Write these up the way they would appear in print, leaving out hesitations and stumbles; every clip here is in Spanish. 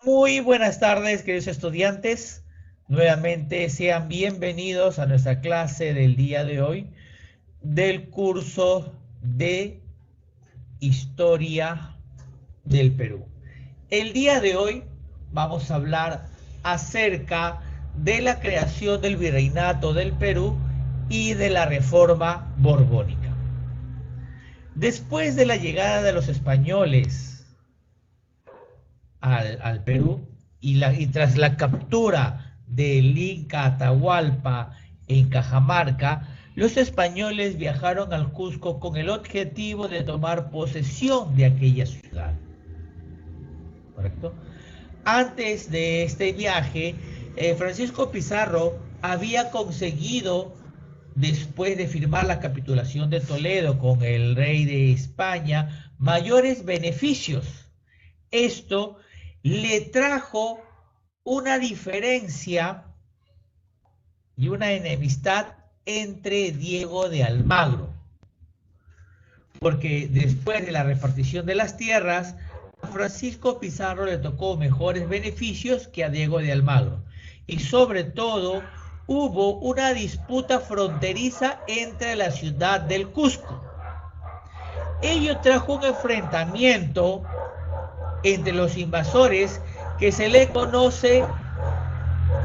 Muy buenas tardes, queridos estudiantes. Nuevamente sean bienvenidos a nuestra clase del día de hoy del curso de Historia del Perú. El día de hoy vamos a hablar acerca de la creación del Virreinato del Perú y de la Reforma Borbónica. Después de la llegada de los españoles al Perú y tras la captura del Inca Atahualpa en Cajamarca, los españoles viajaron al Cusco con el objetivo de tomar posesión de aquella ciudad. ¿Correcto? Antes de este viaje, Francisco Pizarro había conseguido, después de firmar la capitulación de Toledo con el rey de España, mayores beneficios. Esto le trajo una diferencia y una enemistad entre Diego de Almagro, porque después de la repartición de las tierras, a Francisco Pizarro le tocó mejores beneficios que a Diego de Almagro. Y sobre todo, hubo una disputa fronteriza entre la ciudad del Cusco. Ello trajo un enfrentamiento entre los invasores que se le conoce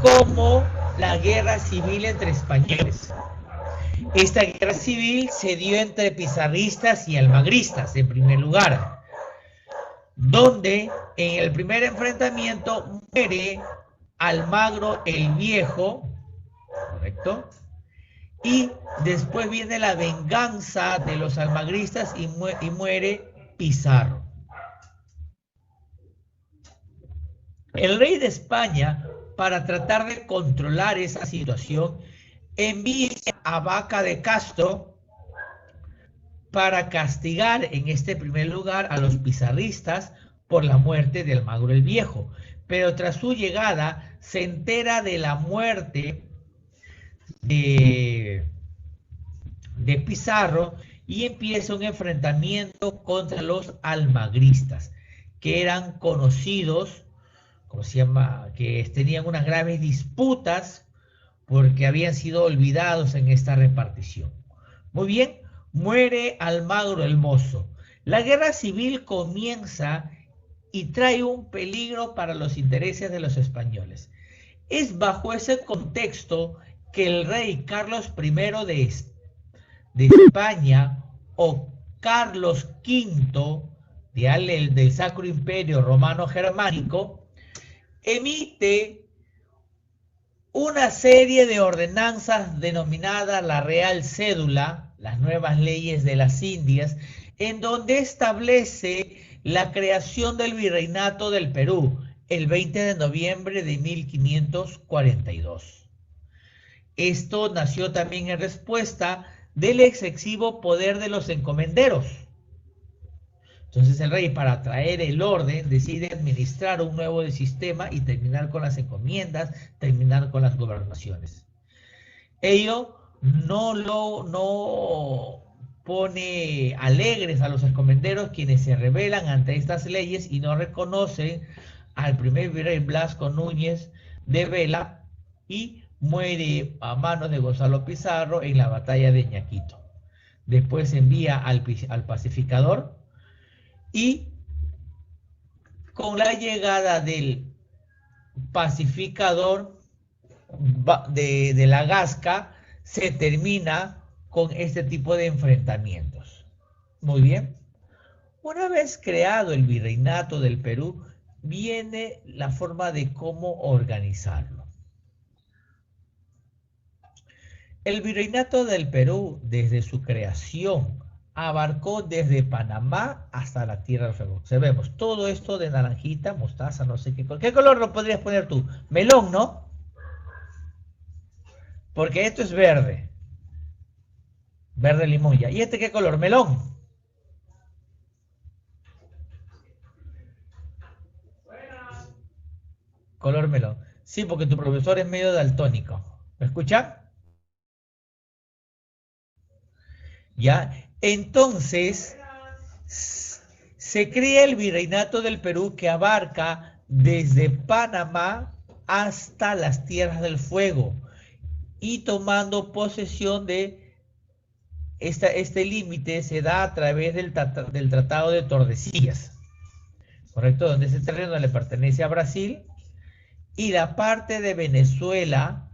como la guerra civil entre españoles. Esta guerra civil se dio entre pizarristas y almagristas, en primer lugar, donde en el primer enfrentamiento muere Almagro el Viejo, ¿correcto? Y después viene la venganza de los almagristas y muere Pizarro. El rey de España, para tratar de controlar esa situación, envía a Vaca de Castro para castigar en este primer lugar a los pizarristas por la muerte de Almagro el Viejo. Pero tras su llegada se entera de la muerte de Pizarro y empieza un enfrentamiento contra los almagristas, que eran conocidos, ¿cómo se llama?, que tenían unas graves disputas porque habían sido olvidados en esta repartición. Muy bien, muere Almagro el Mozo. La guerra civil comienza y trae un peligro para los intereses de los españoles. Es bajo ese contexto que el rey Carlos I de España o Carlos V del Sacro Imperio Romano Germánico emite una serie de ordenanzas denominadas la Real Cédula, las nuevas leyes de las Indias, en donde establece la creación del Virreinato del Perú el 20 de noviembre de 1542. Esto nació también en respuesta del excesivo poder de los encomenderos. Entonces el rey, para traer el orden, decide administrar un nuevo sistema y terminar con las encomiendas, terminar con las gobernaciones. Ello no pone alegres a los encomenderos, quienes se rebelan ante estas leyes y no reconocen al primer virrey Blasco Núñez de Vela, y muere a manos de Gonzalo Pizarro en la batalla de Ñaquito. Después envía al pacificador, y con la llegada del pacificador de la Gasca se termina con este tipo de enfrentamientos. Muy bien. Una vez creado el Virreinato del Perú, viene la forma de cómo organizarlo. El Virreinato del Perú, desde su creación, abarcó desde Panamá hasta la Tierra del Fuego. Vemos todo esto de naranjita, mostaza, no sé qué. ¿Qué color lo podrías poner tú? Melón, ¿no? Porque esto es verde. Verde limón ya. ¿Y este qué color? Melón. Color melón. Sí, porque tu profesor es medio daltónico. ¿Me escucha? ¿Ya? Entonces, se crea el Virreinato del Perú, que abarca desde Panamá hasta las Tierras del Fuego y tomando posesión de este límite se da a través del Tratado de Tordesillas, ¿correcto? Donde ese terreno le pertenece a Brasil y la parte de Venezuela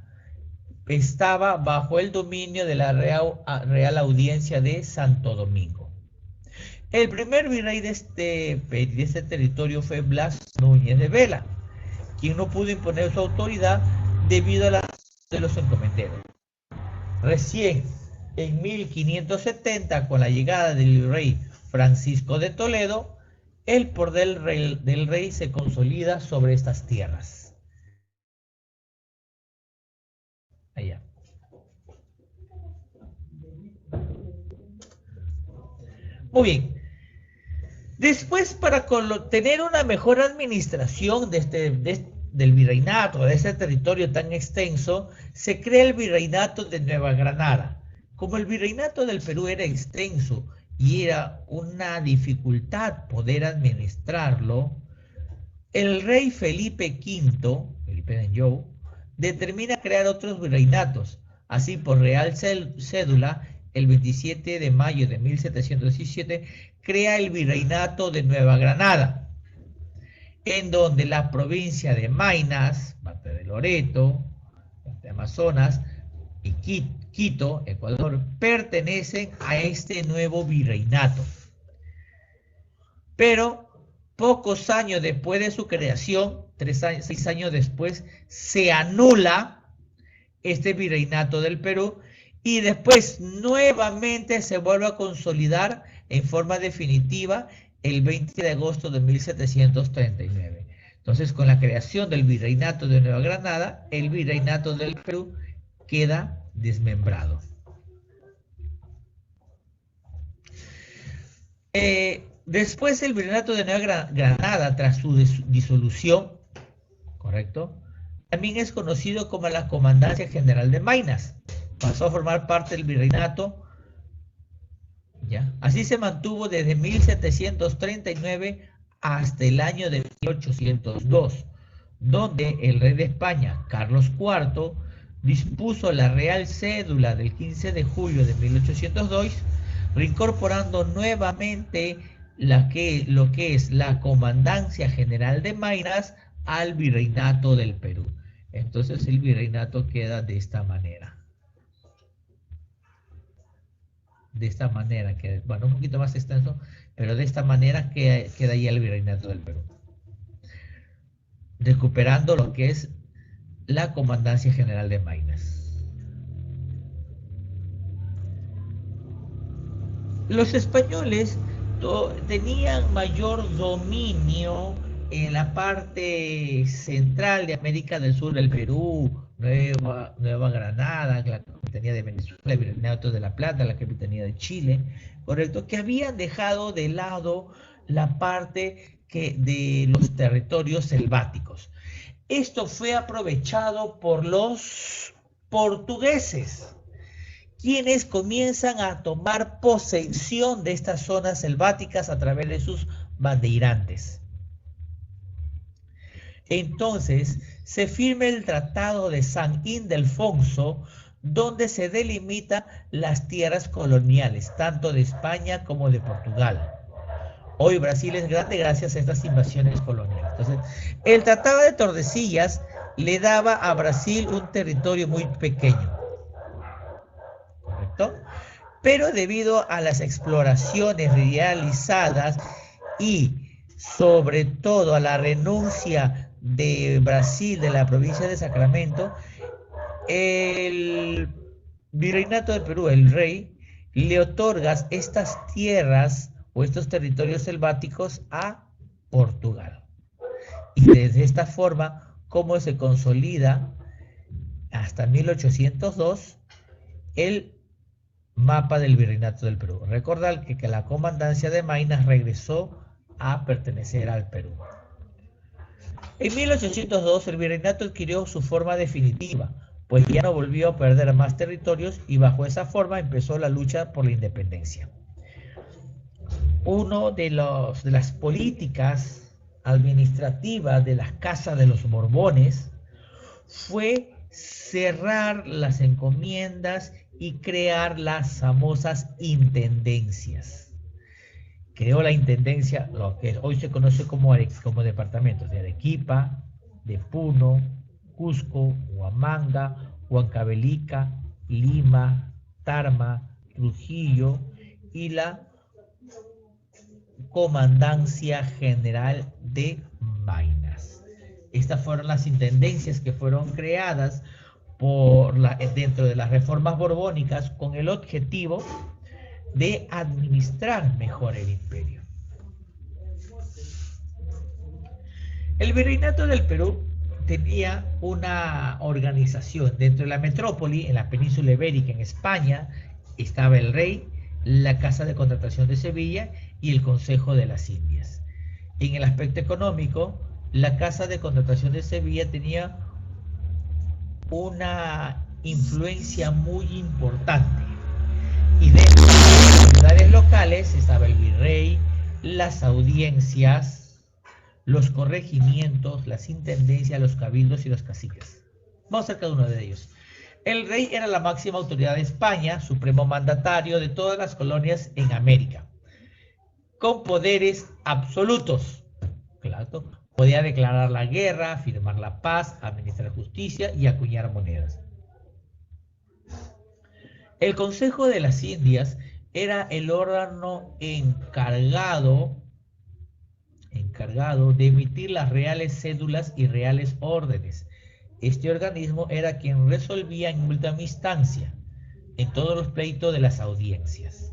estaba bajo el dominio de la Real Audiencia de Santo Domingo. El primer virrey de este territorio fue Blas Núñez de Vela, quien no pudo imponer su autoridad debido a la de los encomenderos. Recién en 1570, con la llegada del rey Francisco de Toledo, el poder del rey se consolida sobre estas tierras. Allá. Muy bien. Después, para tener una mejor administración del virreinato, de este territorio tan extenso, se crea el virreinato de Nueva Granada. Como el virreinato del Perú era extenso y era una dificultad poder administrarlo, el rey Felipe V, Felipe D'Anjou, determina crear otros virreinatos. Así, por real cédula, el 27 de mayo de 1717, crea el virreinato de Nueva Granada, en donde la provincia de Maynas, parte de Loreto, de Amazonas y Quito, Ecuador, pertenecen a este nuevo virreinato. Pero pocos años después de su creación, 6 años después, se anula este virreinato del Perú y después nuevamente se vuelve a consolidar en forma definitiva el 20 de agosto de 1739. Entonces, con la creación del virreinato de Nueva Granada, el virreinato del Perú queda desmembrado. Después el virreinato de Nueva Granada, tras su disolución, ¿correcto?, también es conocido como la Comandancia General de Maynas. Pasó a formar parte del virreinato, ¿ya? Así se mantuvo desde 1739 hasta el año de 1802, donde el rey de España, Carlos IV, dispuso la Real Cédula del 15 de julio de 1802, reincorporando nuevamente lo que es la Comandancia General de Maynas al virreinato del Perú. Entonces el virreinato queda de esta manera. De esta manera, que bueno, un poquito más extenso, pero de esta manera queda ya el virreinato del Perú. Recuperando lo que es la Comandancia General de Maynas. Los españoles tenían mayor dominio en la parte central de América del Sur, del Perú, Nueva Granada, la Capitanía de Venezuela, el Virreinato de La Plata, la Capitanía de Chile, correcto, que habían dejado de lado la parte de los territorios selváticos. Esto fue aprovechado por los portugueses, quienes comienzan a tomar posesión de estas zonas selváticas a través de sus bandeirantes. Entonces se firma el Tratado de San Ildefonso, donde se delimitan las tierras coloniales, tanto de España como de Portugal. Hoy Brasil es grande gracias a estas invasiones coloniales. Entonces, el Tratado de Tordesillas le daba a Brasil un territorio muy pequeño, ¿correcto? Pero debido a las exploraciones realizadas y sobre todo a la renuncia de Brasil, de la provincia de Sacramento, el virreinato del Perú, el rey, le otorga estas tierras o estos territorios selváticos a Portugal. Y desde esta forma, como se consolida hasta 1802 el mapa del virreinato del Perú. Recordar que la comandancia de Maynas regresó a pertenecer al Perú. En 1802 el virreinato adquirió su forma definitiva, pues ya no volvió a perder más territorios y bajo esa forma empezó la lucha por la independencia. Uno de las políticas administrativa de las casas de los Borbones fue cerrar las encomiendas y crear las famosas intendencias. Creó la intendencia, lo que hoy se conoce como departamentos de Arequipa, de Puno, Cusco, Huamanga, Huancavelica, Lima, Tarma, Trujillo y la Comandancia General de Maynas. Estas fueron las intendencias que fueron creadas dentro de las reformas borbónicas con el objetivo de administrar mejor el imperio. El virreinato del Perú tenía una organización. Dentro de la metrópoli, en la península ibérica, en España, estaba el rey, la Casa de Contratación de Sevilla y el Consejo de las Indias. En el aspecto económico, la Casa de Contratación de Sevilla tenía una influencia muy importante. Y dentro de las autoridades locales estaba el virrey, las audiencias, los corregimientos, las intendencias, los cabildos y los caciques. Vamos a ver cada uno de ellos. El rey era la máxima autoridad de España, supremo mandatario de todas las colonias en América, con poderes absolutos. Claro, podía declarar la guerra, firmar la paz, administrar justicia y acuñar monedas. El Consejo de las Indias era el órgano encargado de emitir las reales cédulas y reales órdenes. Este organismo era quien resolvía en última instancia en todos los pleitos de las audiencias.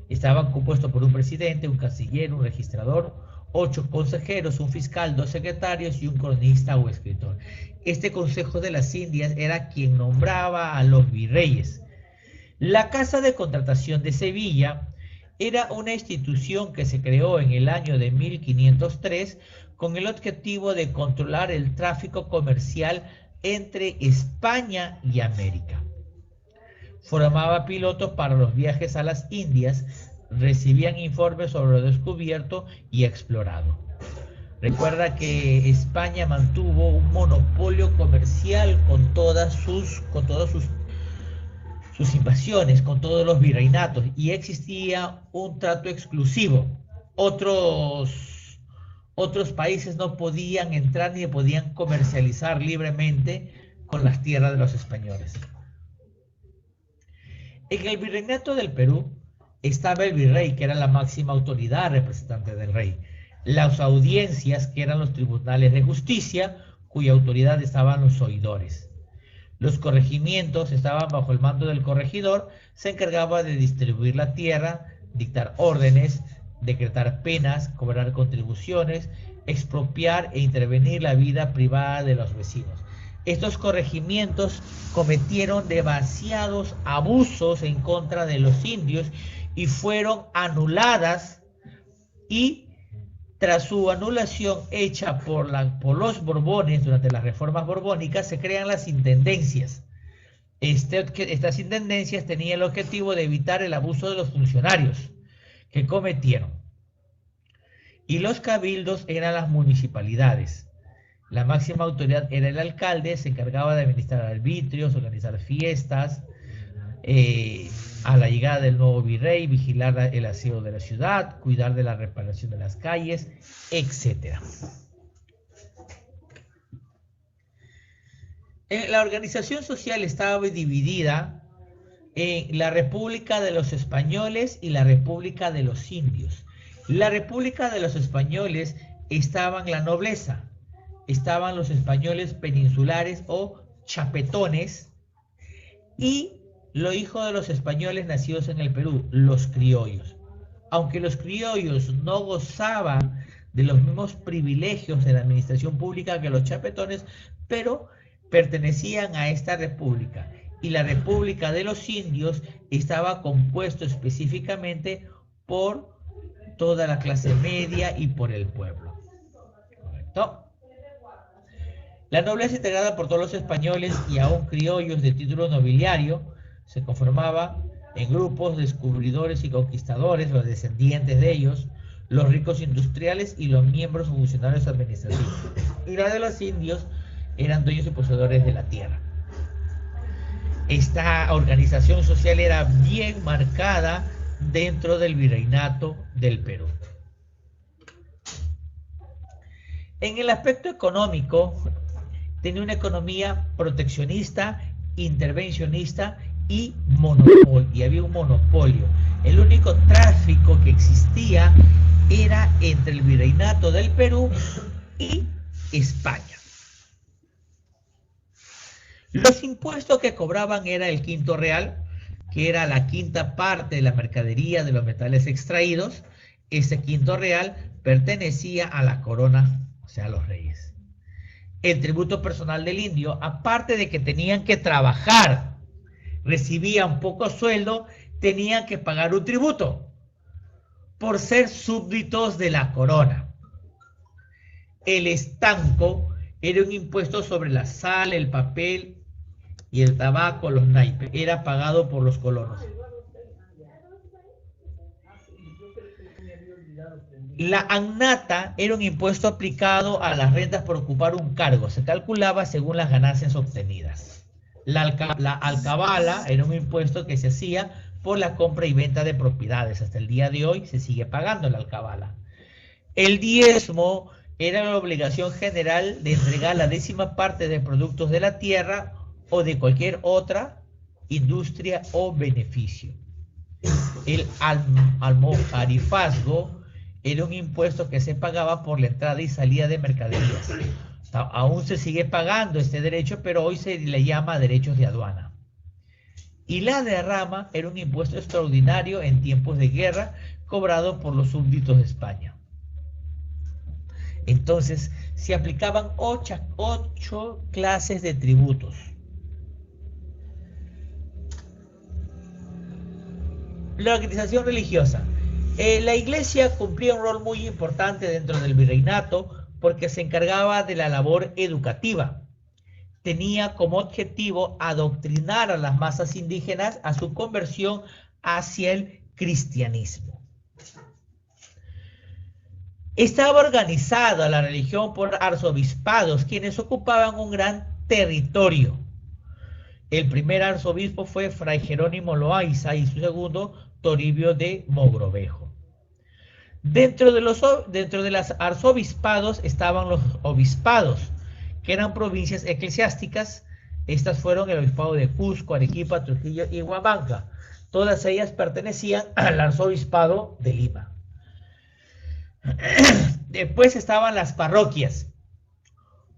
Estaban compuestos por un presidente, un canciller, un registrador, 8 consejeros, un fiscal, 2 secretarios y un cronista o escritor. Este Consejo de las Indias era quien nombraba a los virreyes. La Casa de Contratación de Sevilla era una institución que se creó en el año de 1503 con el objetivo de controlar el tráfico comercial entre España y América. Formaba pilotos para los viajes a las Indias, recibían informes sobre lo descubierto y explorado. Recuerda que España mantuvo un monopolio comercial con todas sus invasiones, con todos los virreinatos, y existía un trato exclusivo. Otros países no podían entrar ni podían comercializar libremente con las tierras de los españoles. En el virreinato del Perú estaba el virrey, que era la máxima autoridad representante del rey, las audiencias, que eran los tribunales de justicia, cuya autoridad estaban los oidores. Los corregimientos estaban bajo el mando del corregidor, se encargaba de distribuir la tierra, dictar órdenes, decretar penas, cobrar contribuciones, expropiar e intervenir la vida privada de los vecinos. Estos corregimientos cometieron demasiados abusos en contra de los indios y fueron anuladas, y tras su anulación hecha por los Borbones durante las reformas borbónicas, se crean las intendencias. Estas intendencias tenían el objetivo de evitar el abuso de los funcionarios que cometieron. Y los cabildos eran las municipalidades. La máxima autoridad era el alcalde, se encargaba de administrar arbitrios, organizar fiestas, a la llegada del nuevo virrey, vigilar el aseo de la ciudad, cuidar de la reparación de las calles, etc. La organización social estaba dividida en la República de los Españoles y la República de los Indios. La República de los Españoles estaban la nobleza, estaban los españoles peninsulares o chapetones, y los hijos de los españoles nacidos en el Perú, los criollos. Aunque los criollos no gozaban de los mismos privilegios de la administración pública que los chapetones, pero pertenecían a esta república. Y la República de los Indios estaba compuesto específicamente por toda la clase media y por el pueblo. ¿Correcto? La nobleza, integrada por todos los españoles y aún criollos de título nobiliario, se conformaba en grupos descubridores y conquistadores, los descendientes de ellos, los ricos industriales y los miembros funcionarios administrativos. Y la de los indios eran dueños y poseedores de la tierra. Esta organización social era bien marcada dentro del virreinato del Perú. En el aspecto económico, tenía una economía proteccionista, intervencionista y monopolio. Y había un monopolio. El único tráfico que existía era entre el virreinato del Perú y España. Los impuestos que cobraban era el quinto real, que era la quinta parte de la mercadería de los metales extraídos. Ese quinto real pertenecía a la corona, o sea, a los reyes. El tributo personal del indio, aparte de que tenían que trabajar, recibían poco sueldo, tenían que pagar un tributo por ser súbditos de la corona. El estanco era un impuesto sobre la sal, el papel y el tabaco, los naipes. Era pagado por los colonos. La annata era un impuesto aplicado a las rentas por ocupar un cargo. Se calculaba según las ganancias obtenidas. La alcabala era un impuesto que se hacía por la compra y venta de propiedades. Hasta el día de hoy se sigue pagando la alcabala. El diezmo era la obligación general de entregar la 10ª parte de productos de la tierra o de cualquier otra industria o beneficio. El almojarifazgo era un impuesto que se pagaba por la entrada y salida de mercaderías. Aún se sigue pagando este derecho, pero hoy se le llama derechos de aduana. Y la derrama era un impuesto extraordinario en tiempos de guerra cobrado por los súbditos de España. Entonces se aplicaban 8 clases de tributos. La organización religiosa. La iglesia cumplía un rol muy importante dentro del virreinato porque se encargaba de la labor educativa. Tenía como objetivo adoctrinar a las masas indígenas a su conversión hacia el cristianismo. Estaba organizada la religión por arzobispados, quienes ocupaban un gran territorio. El primer arzobispo fue Fray Jerónimo Loaiza y su segundo, Toribio de Mogrovejo. Dentro de los arzobispados estaban los obispados, que eran provincias eclesiásticas. Estas fueron el obispado de Cusco, Arequipa, Trujillo y Huamanga. Todas ellas pertenecían al arzobispado de Lima. Después estaban las parroquias,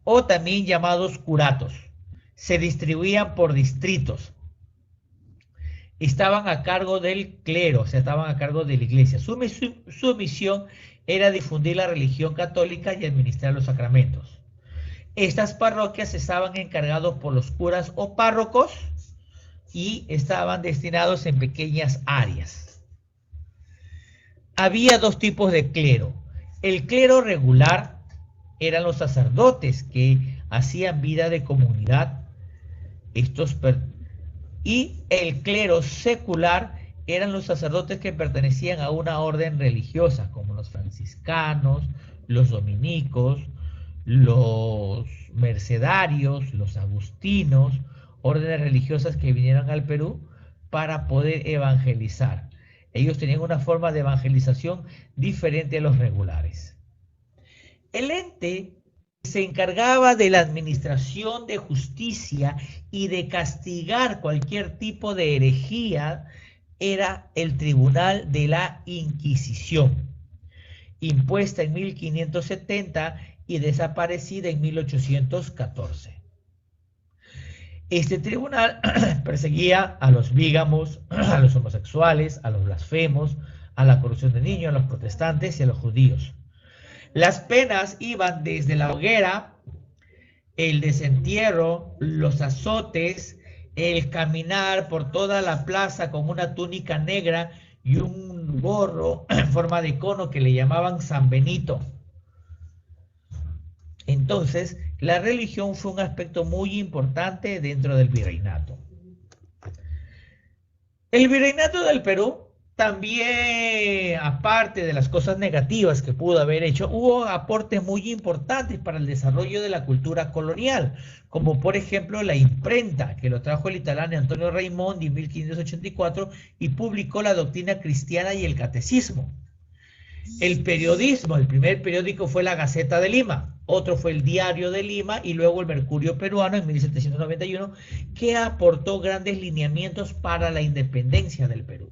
o también llamados curatos. Se distribuían por distritos. Estaban a cargo del clero, o sea, estaban a cargo de la iglesia. Su misión era difundir la religión católica y administrar los sacramentos. Estas parroquias estaban encargadas por los curas o párrocos y estaban destinados en pequeñas áreas. Había 2 tipos de clero. El clero regular eran los sacerdotes que hacían vida de comunidad. Y el clero secular eran los sacerdotes que pertenecían a una orden religiosa, como los franciscanos, los dominicos, los mercedarios, los agustinos, órdenes religiosas que vinieron al Perú para poder evangelizar. Ellos tenían una forma de evangelización diferente a los regulares. El ente se encargaba de la administración de justicia y de castigar cualquier tipo de herejía era el Tribunal de la Inquisición, impuesta en 1570 y desaparecida en 1814. Este tribunal perseguía a los bígamos, a los homosexuales, a los blasfemos, a la corrupción de niños, a los protestantes y a los judíos. Las penas iban desde la hoguera, el desentierro, los azotes, el caminar por toda la plaza con una túnica negra y un gorro en forma de cono que le llamaban San Benito. Entonces, la religión fue un aspecto muy importante dentro del virreinato. El virreinato del Perú También, aparte de las cosas negativas que pudo haber hecho, hubo aportes muy importantes para el desarrollo de la cultura colonial, como por ejemplo la imprenta, que lo trajo el italiano Antonio Raimondi en 1584 y publicó la doctrina cristiana y el catecismo. El periodismo, el primer periódico fue la Gaceta de Lima, otro fue el Diario de Lima y luego el Mercurio Peruano en 1791, que aportó grandes lineamientos para la independencia del Perú.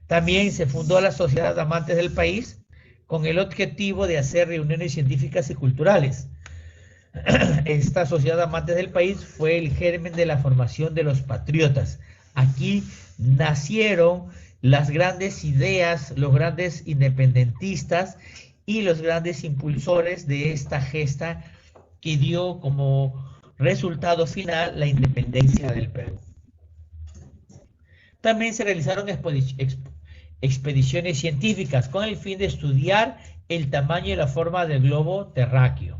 También se fundó la Sociedad de Amantes del País con el objetivo de hacer reuniones científicas y culturales. Esta Sociedad de Amantes del País fue el germen de la formación de los patriotas. Aquí nacieron las grandes ideas, los grandes independentistas y los grandes impulsores de esta gesta que dio como resultado final la independencia del Perú. También se realizaron expediciones científicas con el fin de estudiar el tamaño y la forma del globo terráqueo.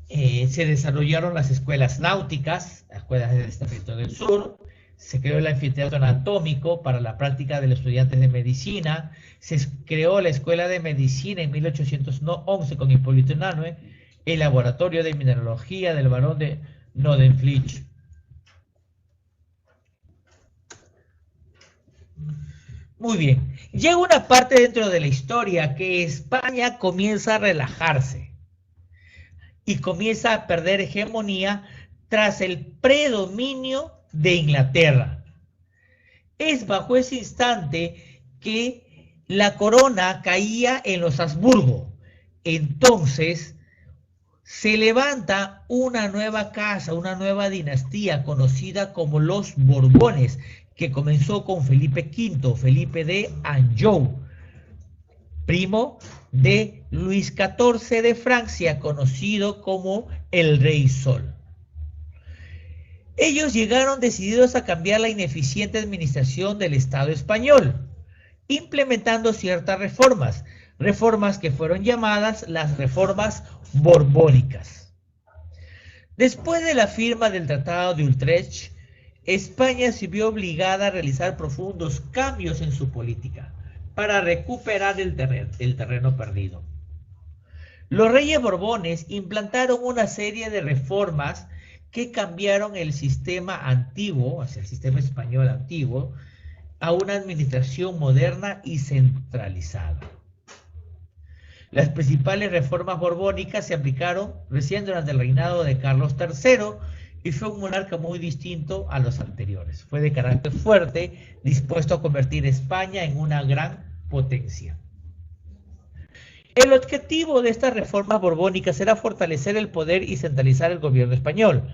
Se desarrollaron las escuelas náuticas, las escuelas del Estrecho del Sur, se creó el anfiteatro anatómico para la práctica de los estudiantes de medicina, se creó la Escuela de Medicina en 1811 con Hipólito Unanue, el laboratorio de mineralogía del barón de Nordenflich. Muy bien, llega una parte dentro de la historia que España comienza a relajarse y comienza a perder hegemonía tras el predominio de Inglaterra. Es bajo ese instante que la corona caía en los Habsburgo. Entonces se levanta una nueva casa, una nueva dinastía conocida como los Borbones, que comenzó con Felipe V, Felipe de Anjou, primo de Luis XIV de Francia, conocido como el Rey Sol. Ellos llegaron decididos a cambiar la ineficiente administración del Estado español, implementando ciertas reformas, reformas que fueron llamadas las reformas borbónicas. Después de la firma del Tratado de Utrecht, España se vio obligada a realizar profundos cambios en su política para recuperar el terreno perdido. Los reyes borbones implantaron una serie de reformas que cambiaron el sistema antiguo, hacia el sistema español antiguo, a una administración moderna y centralizada. Las principales reformas borbónicas se aplicaron recién durante el reinado de Carlos III y fue un monarca muy distinto a los anteriores. Fue de carácter fuerte, dispuesto a convertir a España en una gran potencia. El objetivo de estas reformas borbónicas era fortalecer el poder y centralizar el gobierno español,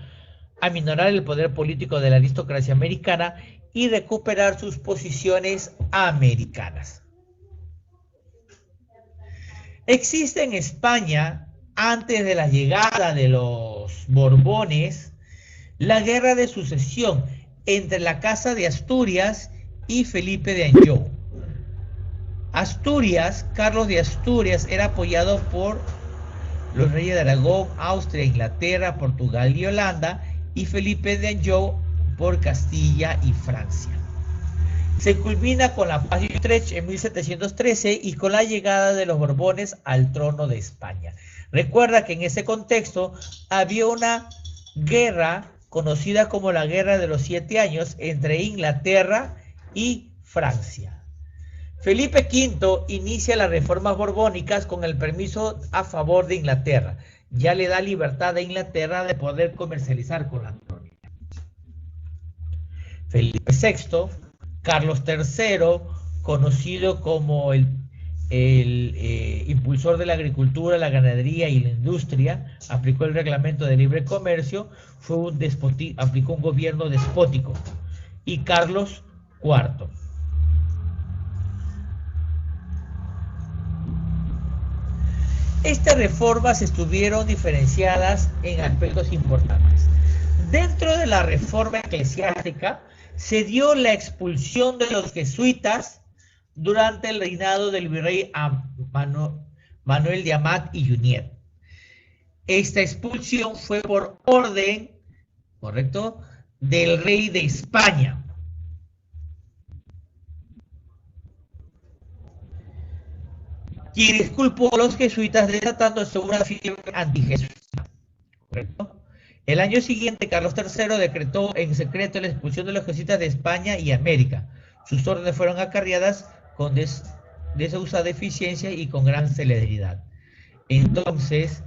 aminorar el poder político de la aristocracia americana y recuperar sus posiciones americanas. Existe en España, antes de la llegada de los Borbones, la guerra de sucesión entre la Casa de Asturias y Felipe de Anjou. Asturias, Carlos de Asturias, era apoyado por los reyes de Aragón, Austria, Inglaterra, Portugal y Holanda, y Felipe de Anjou por Castilla y Francia. Se culmina con la paz de Utrecht en 1713 y con la llegada de los Borbones al trono de España. Recuerda que en ese contexto había una guerra conocida como la Guerra de los 7 Años entre Inglaterra y Francia. Felipe V inicia las reformas borbónicas con el permiso a favor de Inglaterra. Ya le da libertad a Inglaterra de poder comercializar con la colonia. Felipe VI, Carlos III, conocido como el impulsor de la agricultura, la ganadería y la industria, aplicó el reglamento de libre comercio, aplicó un gobierno despótico. Y Carlos IV. Estas reformas estuvieron diferenciadas en aspectos importantes. Dentro de la reforma eclesiástica se dio la expulsión de los jesuitas durante el reinado del virrey Manuel de Amat y Juníer. Esta expulsión fue por orden, ¿correcto?, del rey de España. quien exculpó a los jesuitas desatándose una fiebre antijesuita. ¿Correcto? El año siguiente, Carlos III decretó en secreto la expulsión de los jesuitas de España y América. Sus órdenes fueron acarreadas con desusada eficiencia y con gran celeridad. Entonces,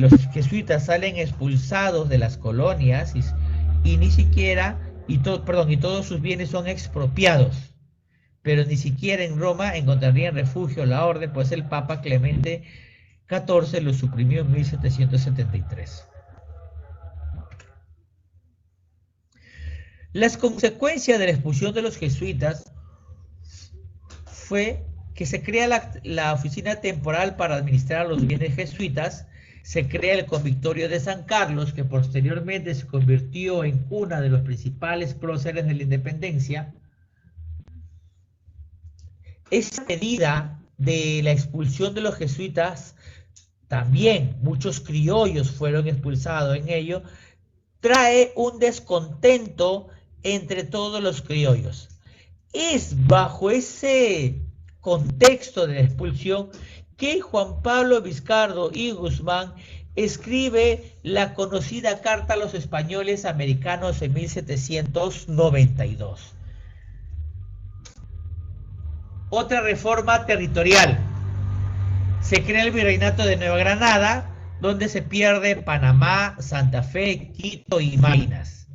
los jesuitas salen expulsados de las colonias y ni siquiera, todos sus bienes son expropiados. Pero ni siquiera en Roma encontrarían refugio la orden, pues el Papa Clemente XIV lo suprimió en 1773. Las consecuencias de la expulsión de los jesuitas fue que se crea la oficina temporal para administrar los bienes jesuitas, se crea el convictorio de San Carlos, que posteriormente se convirtió en una de los principales próceres de la independencia. Esa medida de la expulsión de los jesuitas, también muchos criollos fueron expulsados en ello, trae un descontento entre todos los criollos. Es bajo ese contexto de la expulsión que Juan Pablo Vizcardo y Guzmán escribe la conocida Carta a los Españoles Americanos en 1792. Otra reforma territorial. Se crea el Virreinato de Nueva Granada, donde se pierde Panamá, Santa Fe, Quito y Marinas.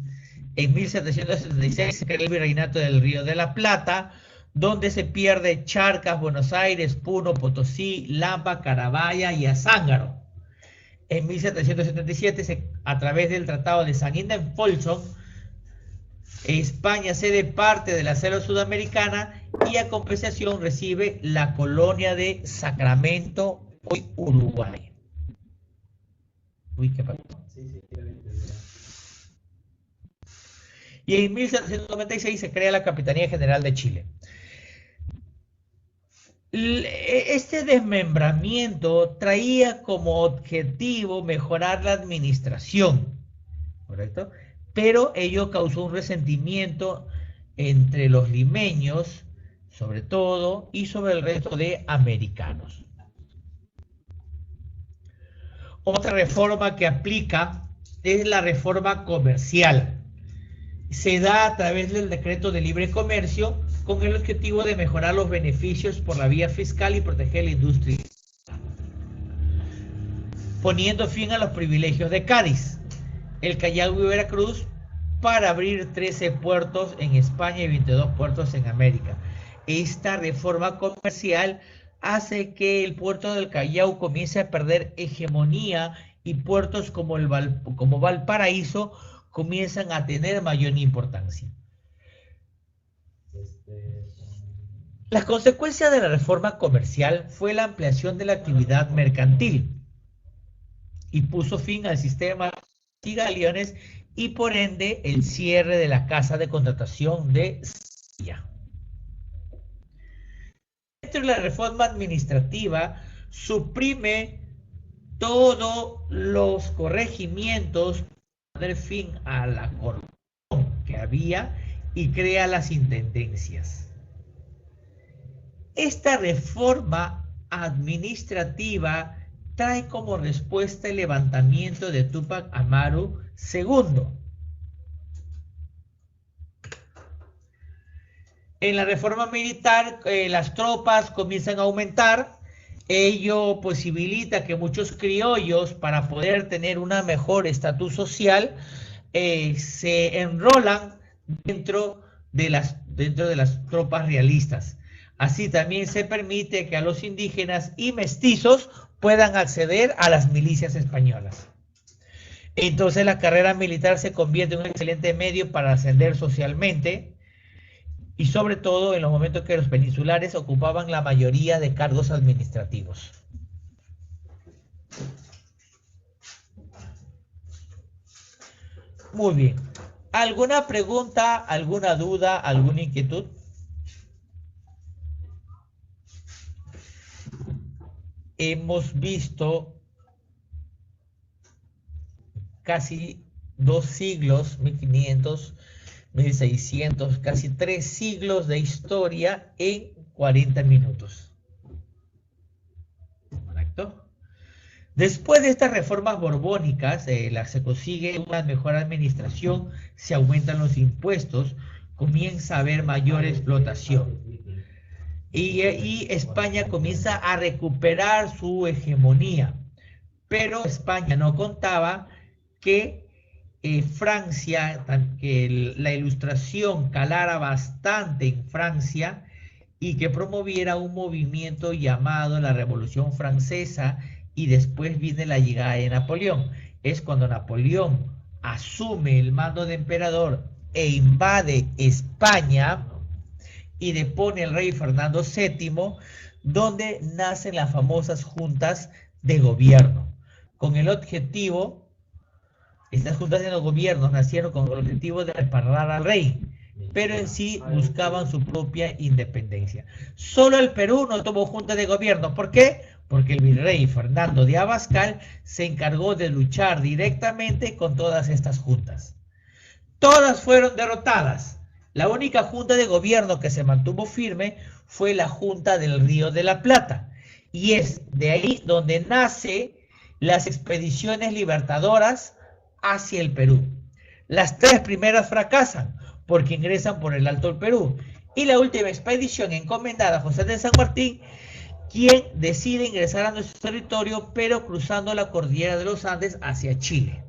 En 1776 se crea el Virreinato del Río de la Plata, donde se pierde Charcas, Buenos Aires, Puno, Potosí, Lampa, Carabaya y Azángaro. En 1777, a través del Tratado de San Ildefonso, España cede parte de la selva sudamericana y a compensación recibe la colonia de Sacramento, hoy Uruguay. Uy, ¿qué pasó? Y en 1796 se crea la Capitanía General de Chile. Este desmembramiento traía como objetivo mejorar la administración, ¿correcto? Pero ello causó un resentimiento entre los limeños, sobre todo, y sobre el resto de americanos. Otra reforma que aplica es la reforma comercial. Se da a través del decreto de libre comercio con el objetivo de mejorar los beneficios por la vía fiscal y proteger la industria, poniendo fin a los privilegios de Cádiz, el Callao y Veracruz, para abrir 13 puertos en España y 22 puertos en América. Esta reforma comercial hace que el puerto del Callao comience a perder hegemonía y puertos como Valparaíso comienzan a tener mayor importancia. Las consecuencias de la reforma comercial fue la ampliación de la actividad mercantil y puso fin al sistema de galeones y por ende el cierre de la casa de contratación de Sevilla. Dentro de la reforma administrativa suprime todos los corregimientos para dar fin a la corrupción que había y crea las intendencias. Esta reforma administrativa trae como respuesta el levantamiento de Túpac Amaru II. En la reforma militar, las tropas comienzan a aumentar. Ello posibilita que muchos criollos, para poder tener una mejor estatus social, se enrolan dentro de las tropas realistas. Así también se permite que a los indígenas y mestizos puedan acceder a las milicias españolas. Entonces la carrera militar se convierte en un excelente medio para ascender socialmente y sobre todo en los momentos que los peninsulares ocupaban la mayoría de cargos administrativos. Muy bien. ¿Alguna pregunta, alguna duda, alguna inquietud? Hemos visto casi 2 siglos, 1500, 1600, casi 3 siglos de historia en 40 minutos. Correcto. Después de estas reformas borbónicas, se consigue una mejor administración, se aumentan los impuestos, comienza a haber mayor explotación. Y España comienza a recuperar su hegemonía. Pero España no contaba que Francia, que la Ilustración calara bastante en Francia y que promoviera un movimiento llamado la Revolución Francesa, y después viene la llegada de Napoleón. Es cuando Napoleón asume el mando de emperador e invade España y depone al rey Fernando VII, donde nacen las famosas juntas de gobierno, con el objetivo, estas juntas de los gobiernos nacieron con el objetivo de respaldar al rey, pero en sí buscaban su propia independencia. Solo el Perú no tuvo junta de gobierno. ¿Por qué? Porque el virrey Fernando de Abascal se encargó de luchar directamente con todas estas juntas. Todas fueron derrotadas. La única junta de gobierno que se mantuvo firme fue la Junta del Río de la Plata. Y es de ahí donde nacen las expediciones libertadoras hacia el Perú. Las tres primeras fracasan porque ingresan por el Alto del Perú. Y la última expedición encomendada a José de San Martín, quien decide ingresar a nuestro territorio, pero cruzando la cordillera de los Andes hacia Chile.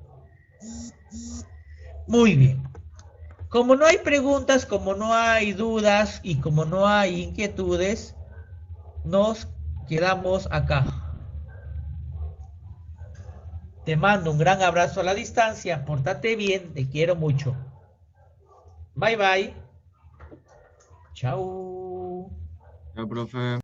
Muy bien. Como no hay preguntas, como no hay dudas y como no hay inquietudes, nos quedamos acá. Te mando un gran abrazo a la distancia, pórtate bien, te quiero mucho. Bye bye. Chao. Ya, profe.